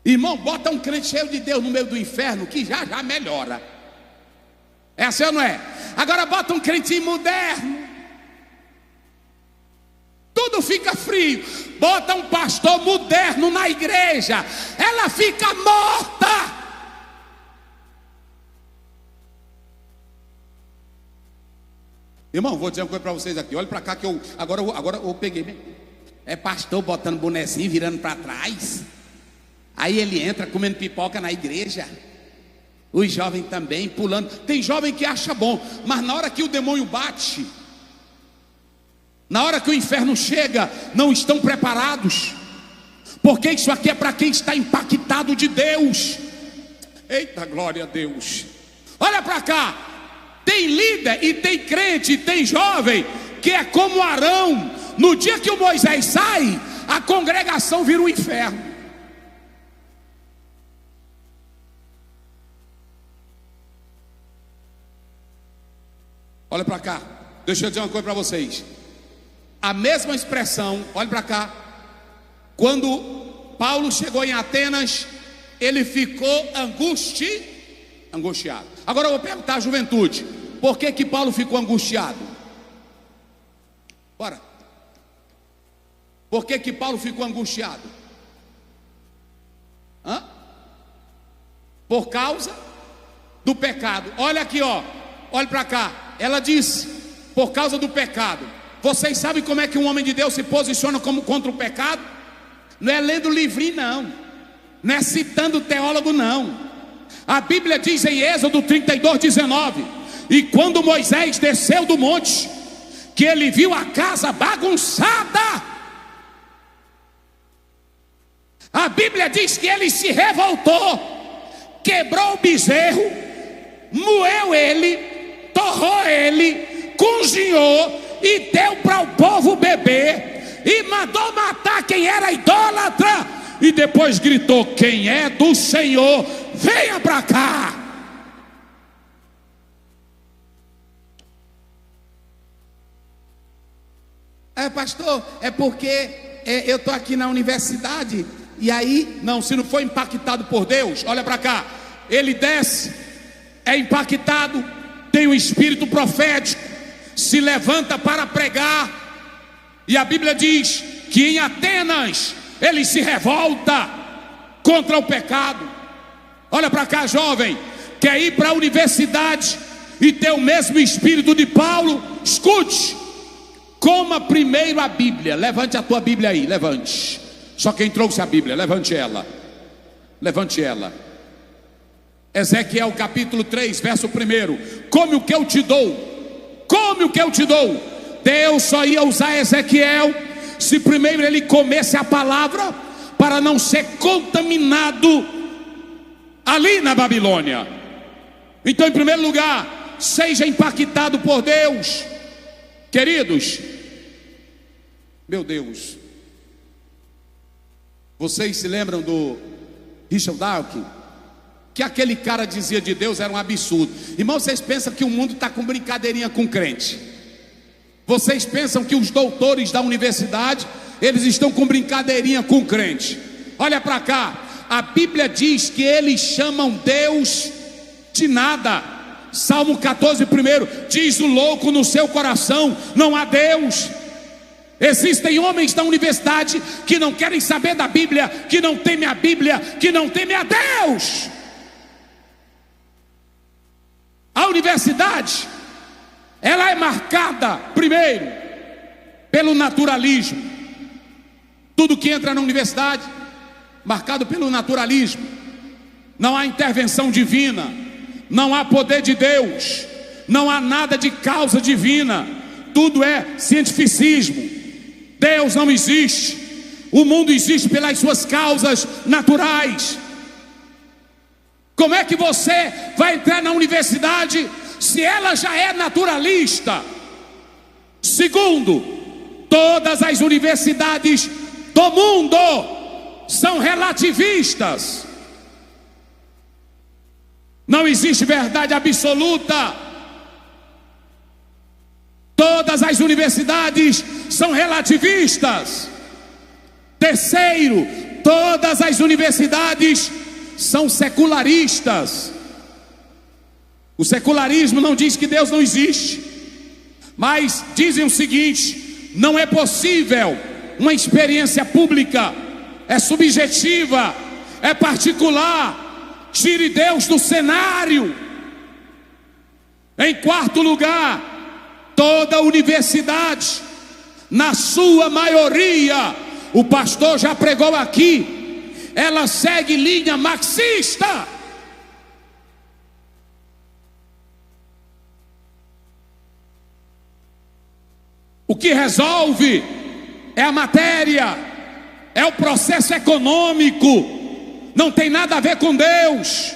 Irmão, bota um crente cheio de Deus no meio do inferno que já melhora. É assim ou não é? Agora bota um crente moderno, tudo fica frio. Bota um pastor moderno na igreja, ela fica morta. Irmão, vou dizer uma coisa para vocês aqui. Olha para cá que agora eu peguei. É pastor botando bonezinho, virando para trás. Aí ele entra comendo pipoca na igreja. Os jovens também pulando. Tem jovem que acha bom, mas na hora que o demônio bate, na hora que o inferno chega, não estão preparados. Porque isso aqui é para quem está impactado de Deus. Eita, glória a Deus. Olha para cá. Tem líder e tem crente e tem jovem que é como Arão. No dia que o Moisés sai, a congregação vira um inferno. Olha para cá, deixa eu dizer uma coisa para vocês. A mesma expressão, olha para cá. Quando Paulo chegou em Atenas, ele ficou angustiado. Agora eu vou perguntar à juventude: por que Paulo ficou angustiado? Bora. Por que Paulo ficou angustiado? Por causa do pecado. Olha aqui, ó. Olha para cá. Ela disse: por causa do pecado. Vocês sabem como é que um homem de Deus se posiciona contra o pecado? Não é lendo livrinho, não é citando teólogo, não. A Bíblia diz em Êxodo 32:19: e quando Moisés desceu do monte, que ele viu a casa bagunçada, a Bíblia diz que ele se revoltou, quebrou o bezerro, moeu ele, torrou ele, cozinhou e deu para o povo beber, e mandou matar quem era idólatra, e depois gritou: quem é do Senhor, venha para cá. Pastor, é porque eu estou aqui na universidade, e aí, não, se não for impactado por Deus, olha para cá, ele desce, é impactado, tem um espírito profético, se levanta para pregar, e a Bíblia diz que em Atenas ele se revolta contra o pecado. Olha para cá, jovem, quer ir para a universidade e ter o mesmo espírito de Paulo? Escute, coma primeiro a Bíblia. Levante a tua Bíblia aí, levante. Só quem trouxe a Bíblia, levante ela. Levante ela. Ezequiel capítulo 3, verso 1. Come o que eu te dou. Come o que eu te dou. Deus só ia usar Ezequiel se primeiro ele comesse a palavra, para não ser contaminado ali na Babilônia. Então, em primeiro lugar, seja impactado por Deus. Queridos, meu Deus, vocês se lembram do Richard Dawkins? Que aquele cara dizia de Deus era um absurdo. Irmão, vocês pensam que o mundo está com brincadeirinha com crente? Vocês pensam que os doutores da universidade, eles estão com brincadeirinha com crente? Olha para cá, a Bíblia diz que eles chamam Deus de nada. Salmo 14:1 diz: o louco no seu coração não há Deus. Existem homens da universidade que não querem saber da Bíblia, que não temem a Bíblia, que não temem a Deus. A universidade, ela é marcada primeiro pelo naturalismo. Tudo que entra na universidade, marcado pelo naturalismo. Não há intervenção divina, não há poder de Deus, não há nada de causa divina. Tudo é cientificismo. Deus não existe. O mundo existe pelas suas causas naturais. Como é que você vai entrar na universidade se ela já é naturalista? Segundo, todas as universidades do mundo são relativistas. Não existe verdade absoluta. Todas as universidades são relativistas. Terceiro, todas as universidades são secularistas. O secularismo não diz que Deus não existe, mas dizem o seguinte: não é possível uma experiência pública, é subjetiva, é particular, tire Deus do cenário. Em quarto lugar, toda universidade, na sua maioria, o pastor já pregou aqui, ela segue linha marxista. O que resolve é a matéria, é o processo econômico, não tem nada a ver com Deus.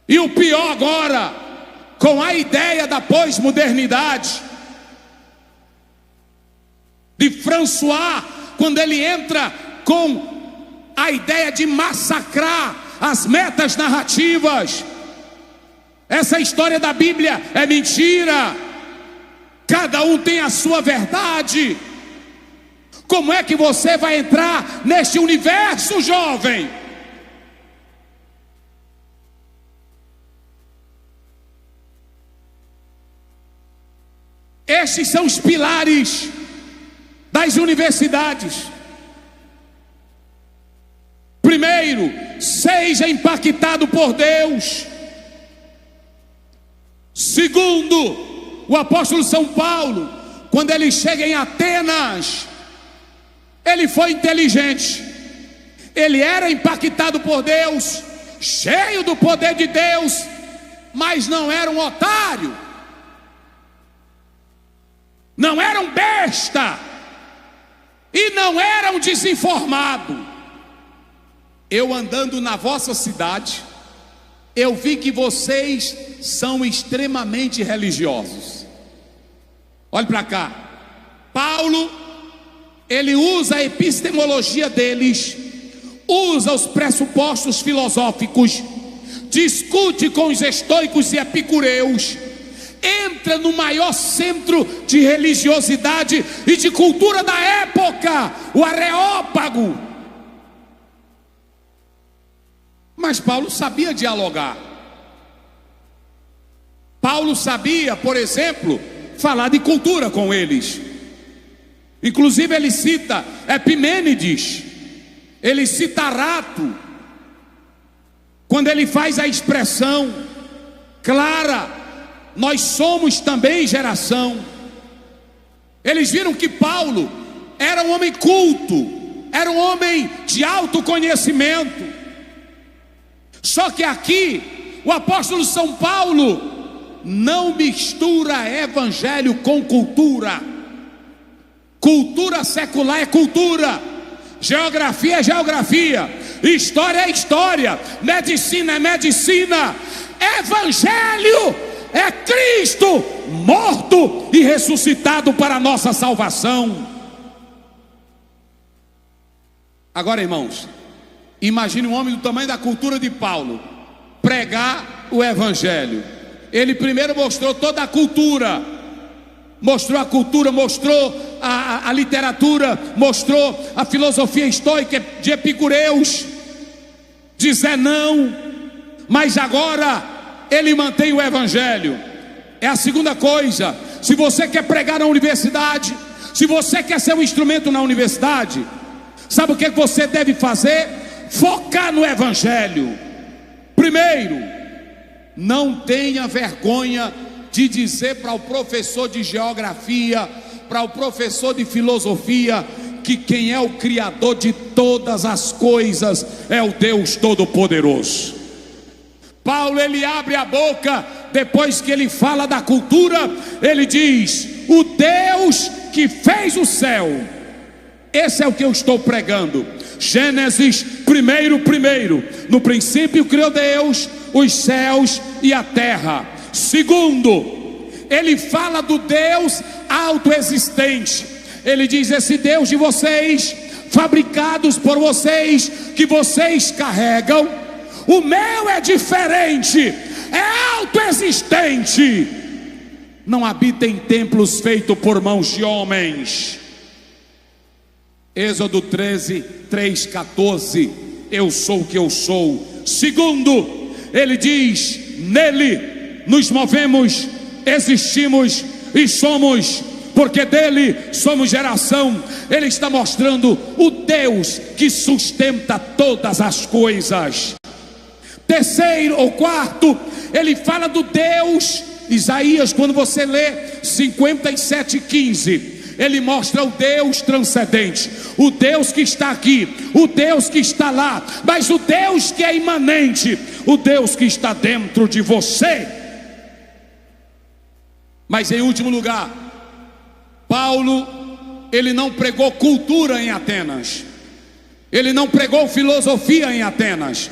E o pior agora, com a ideia da pós-modernidade, de François, quando ele entra com a ideia de massacrar as metas narrativas. Essa história da Bíblia é mentira. Cada um tem a sua verdade. Como é que você vai entrar neste universo, jovem? Estes são os pilares das universidades. Primeiro, seja impactado por Deus. Segundo, o apóstolo São Paulo, quando ele chega em Atenas, ele foi inteligente. Ele era impactado por Deus, cheio do poder de Deus, mas não era um otário, não era um besta e não era um desinformado. Eu andando na vossa cidade, eu vi que vocês são extremamente religiosos. Olhe para cá. Paulo, ele usa a epistemologia deles, usa os pressupostos filosóficos, discute com os estoicos e epicureus, entra no maior centro de religiosidade e de cultura da época, o Areópago. Mas Paulo sabia dialogar. Paulo sabia, por exemplo, falar de cultura com eles. Inclusive ele cita Epimênides, ele cita Arato, quando ele faz a expressão clara: nós somos também geração. Eles viram que Paulo era um homem culto, era um homem de autoconhecimento. Só que aqui o apóstolo São Paulo não mistura evangelho com cultura. Cultura secular é cultura, geografia é geografia, história é história, medicina é medicina. Evangelho é Cristo morto e ressuscitado para a nossa salvação. Agora, irmãos, imagine um homem do tamanho da cultura de Paulo pregar o evangelho. Ele primeiro mostrou toda a cultura, mostrou a cultura, mostrou a literatura, mostrou a filosofia estoica de epicureus, de Zenão, mas agora ele mantém o evangelho. É a segunda coisa. Se você quer pregar na universidade, se você quer ser um instrumento na universidade, sabe o que você deve fazer? Focar no evangelho. Primeiro, não tenha vergonha de dizer para o professor de geografia, para o professor de filosofia, que quem é o criador de todas as coisas é o Deus Todo-Poderoso. Paulo, ele abre a boca depois que ele fala da cultura, ele diz: o Deus que fez o céu Esse é o que eu estou pregando. Gênesis, primeiro. No princípio criou Deus os céus e a terra. Segundo, ele fala do Deus autoexistente. Ele diz: esse Deus de vocês, fabricados por vocês, que vocês carregam, o meu é diferente, é autoexistente, não habita em templos feitos por mãos de homens. Êxodo 13:3-14, eu sou o que eu sou. Segundo, ele diz: nele nos movemos, existimos e somos, porque dele somos geração. Ele está mostrando o Deus que sustenta todas as coisas. Terceiro ou quarto, ele fala do Deus, Isaías, quando você lê 57:15, ele mostra o Deus transcendente, o Deus que está aqui, o Deus que está lá, mas o Deus que é imanente, o Deus que está dentro de você. Mas em último lugar, Paulo, ele não pregou cultura em Atenas, ele não pregou filosofia em Atenas,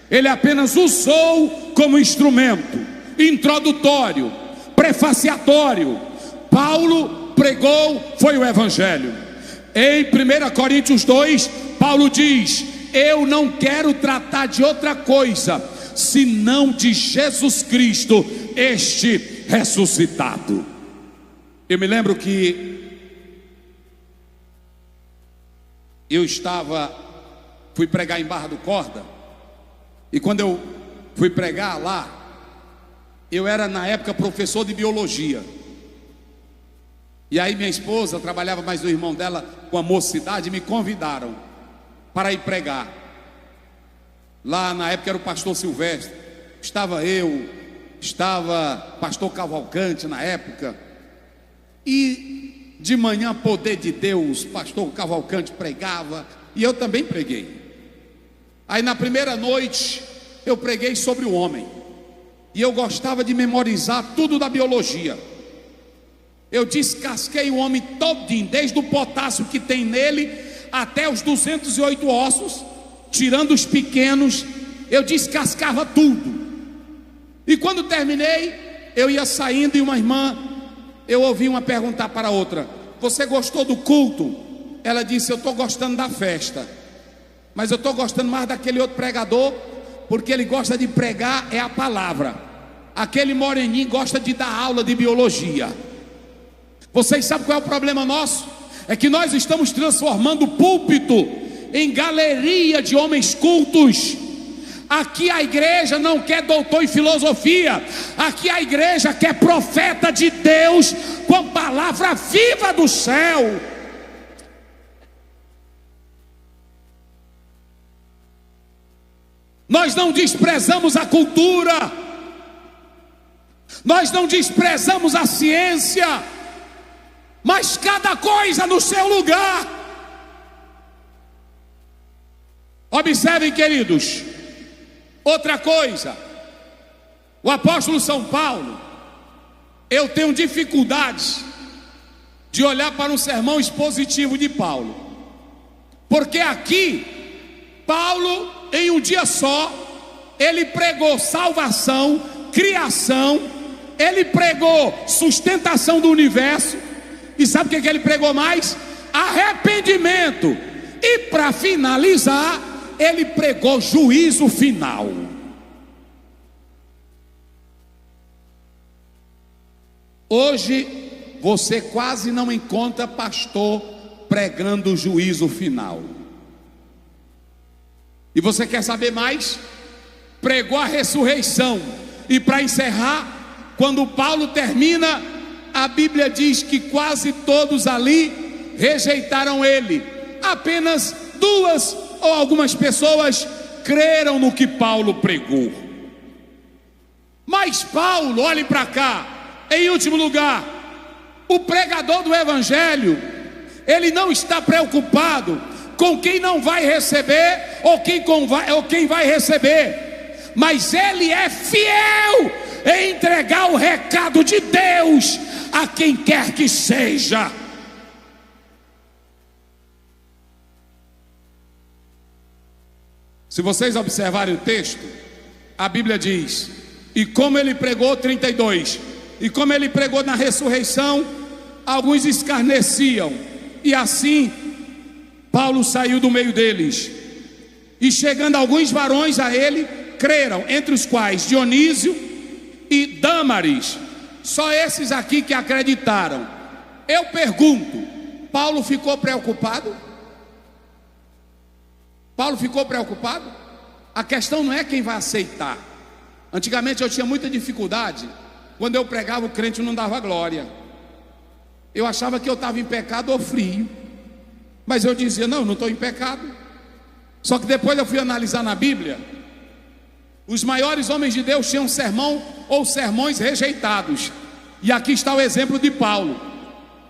ele apenas usou como instrumento introdutório, prefaciatório. Paulo pregou foi o evangelho. Em 1 Coríntios 2, Paulo diz: eu não quero tratar de outra coisa senão de Jesus Cristo, este ressuscitado. Eu me lembro que eu fui pregar em Barra do Corda, e quando eu fui pregar lá, eu era na época professor de biologia. E aí minha esposa trabalhava, mais o irmão dela com a mocidade, me convidaram para ir pregar. Lá na época era o pastor Silvestre, estava eu, estava pastor Cavalcante na época. E de manhã, poder de Deus, pastor Cavalcante pregava, e eu também preguei. Aí na primeira noite eu preguei sobre o homem, e eu gostava de memorizar tudo da biologia. Eu descasquei o homem todinho, desde o potássio que tem nele até os 208 ossos, tirando os pequenos, eu descascava tudo. E quando terminei, eu ia saindo, e uma irmã, eu ouvi uma perguntar para a outra: você gostou do culto? Ela disse: eu estou gostando da festa, mas eu estou gostando mais daquele outro pregador, porque ele gosta de pregar é a palavra. Aquele moreninho gosta de dar aula de biologia. Vocês sabem qual é o problema nosso? É que nós estamos transformando o púlpito em galeria de homens cultos. Aqui a igreja não quer doutor em filosofia, aqui a igreja quer profeta de Deus com palavra viva do céu. Nós não desprezamos a cultura, nós não desprezamos a ciência, mas cada coisa no seu lugar. Observem, queridos, outra coisa, o apóstolo São Paulo, eu tenho dificuldade de olhar para um sermão expositivo de Paulo, porque aqui, Paulo, em um dia só, ele pregou salvação, criação, ele pregou sustentação do universo, e sabe o que ele pregou mais? Arrependimento. E para finalizar, ele pregou juízo final. Hoje você quase não encontra pastor pregando juízo final. E você quer saber mais? Pregou a ressurreição. E para encerrar, quando Paulo termina, a Bíblia diz que quase todos ali rejeitaram ele. Apenas 2 ou algumas pessoas creram no que Paulo pregou. Mas Paulo, olhe para cá, em último lugar, o pregador do evangelho, ele não está preocupado com quem não vai receber ou quem vai receber, mas ele é fiel em entregar o recado de Deus a quem quer que seja. Se vocês observarem o texto, a Bíblia diz: e como ele pregou, 32, e como ele pregou na ressurreição, alguns escarneciam, e assim Paulo saiu do meio deles. E chegando alguns varões a ele, creram, entre os quais Dionísio e Dâmaris. Só esses aqui que acreditaram. Eu pergunto, Paulo ficou preocupado? Paulo ficou preocupado? A questão não é quem vai aceitar. Antigamente eu tinha muita dificuldade. Quando eu pregava, o crente não dava glória. Eu achava que eu estava em pecado ou frio. Mas eu dizia, não estou em pecado. Só que depois eu fui analisar na Bíblia. Os maiores homens de Deus tinham sermão ou sermões rejeitados. E aqui está o exemplo de Paulo.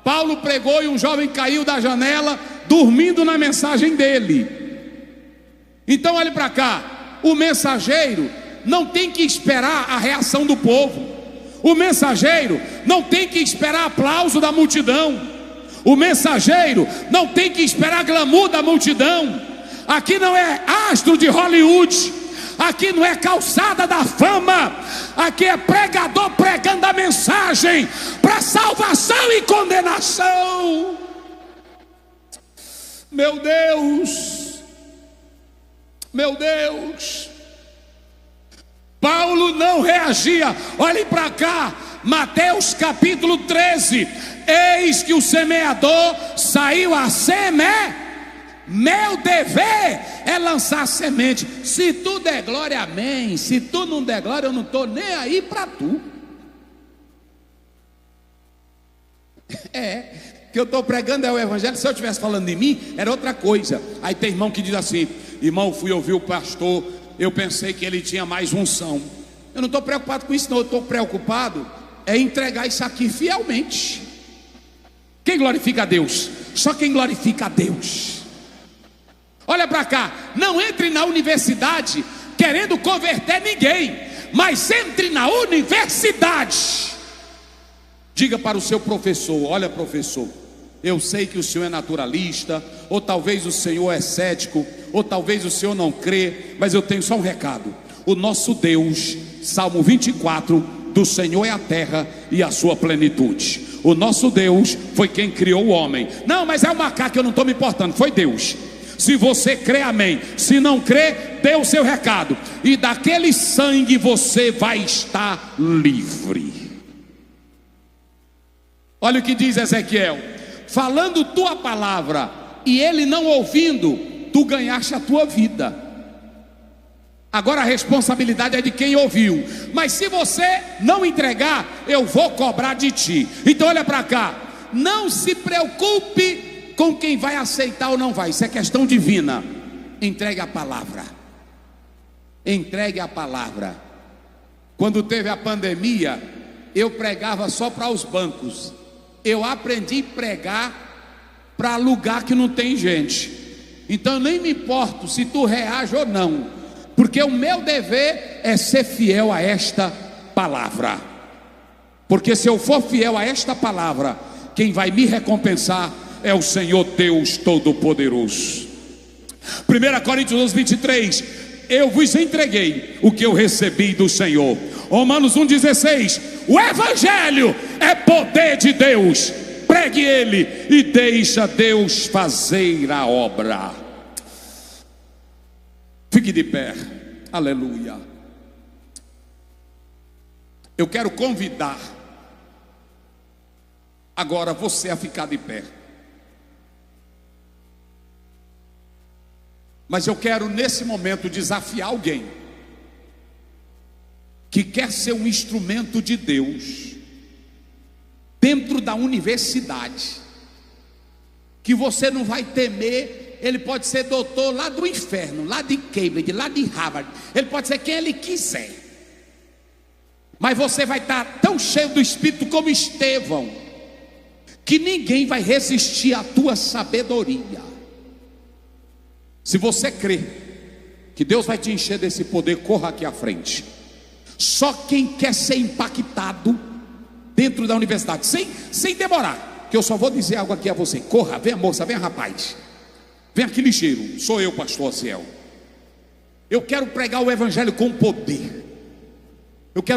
Paulo pregou e um jovem caiu da janela, dormindo na mensagem dele. Então olhe para cá. O mensageiro não tem que esperar a reação do povo. O mensageiro não tem que esperar aplauso da multidão. O mensageiro não tem que esperar glamour da multidão. Aqui não é astro de Hollywood. Aqui não é calçada da fama. Aqui é pregador pregando a mensagem para salvação e condenação. Meu Deus, meu Deus. Paulo não reagia. Olhem para cá, Mateus capítulo 13. Eis que o semeador saiu a semear. Meu dever é lançar semente. Se tu der glória, amém. Se tu não der glória, eu não estou nem aí para tu. Que eu estou pregando é o evangelho. Se eu estivesse falando de mim, era outra coisa. Aí tem irmão que diz assim: irmão, fui ouvir o pastor, eu pensei que ele tinha mais unção. Eu não estou preocupado com isso não. Eu estou preocupado é entregar isso aqui fielmente. Quem glorifica a Deus? Só quem glorifica a Deus. Olha para cá, não entre na universidade querendo converter ninguém, mas entre na universidade. Diga para o seu professor: olha, professor, eu sei que o senhor é naturalista, ou talvez o senhor é cético, ou talvez o senhor não crê, mas eu tenho só um recado. O nosso Deus, Salmo 24, do Senhor é a terra e a sua plenitude. O nosso Deus foi quem criou o homem. Não, mas é o macaco, eu não estou me importando, foi Deus. Se você crê, amém. Se não crê, dê o seu recado. E daquele sangue você vai estar livre. Olha o que diz Ezequiel: falando tua palavra e ele não ouvindo, tu ganhaste a tua vida. Agora a responsabilidade é de quem ouviu. Mas se você não entregar, eu vou cobrar de ti. Então olha para cá, não se preocupe com quem vai aceitar ou não vai. Isso é questão divina. Entregue a palavra. Entregue a palavra. Quando teve a pandemia, eu pregava só para os bancos. Eu aprendi a pregar para lugar que não tem gente. Então eu nem me importo se tu reage ou não, porque o meu dever é ser fiel a esta palavra. Porque se eu for fiel a esta palavra, quem vai me recompensar é o Senhor Deus Todo-Poderoso. 1 Coríntios 23: eu vos entreguei o que eu recebi do Senhor. Romanos 1,16: o Evangelho é poder de Deus. Pregue ele e deixa Deus fazer a obra. Fique de pé. Aleluia. Eu quero convidar agora você a ficar de pé. Mas eu quero nesse momento desafiar alguém que quer ser um instrumento de Deus dentro da universidade, que você não vai temer. Ele pode ser doutor lá do inferno, lá de Cambridge, lá de Harvard, ele pode ser quem ele quiser, mas você vai estar tão cheio do Espírito como Estevão, que ninguém vai resistir à tua sabedoria. Se você crê que Deus vai te encher desse poder, corra aqui à frente. Só quem quer ser impactado dentro da universidade, sem demorar, que eu só vou dizer algo aqui a você. Corra, venha moça, venha rapaz, vem aqui ligeiro. Sou eu, pastor Ociel. Eu quero pregar o evangelho com poder. Eu quero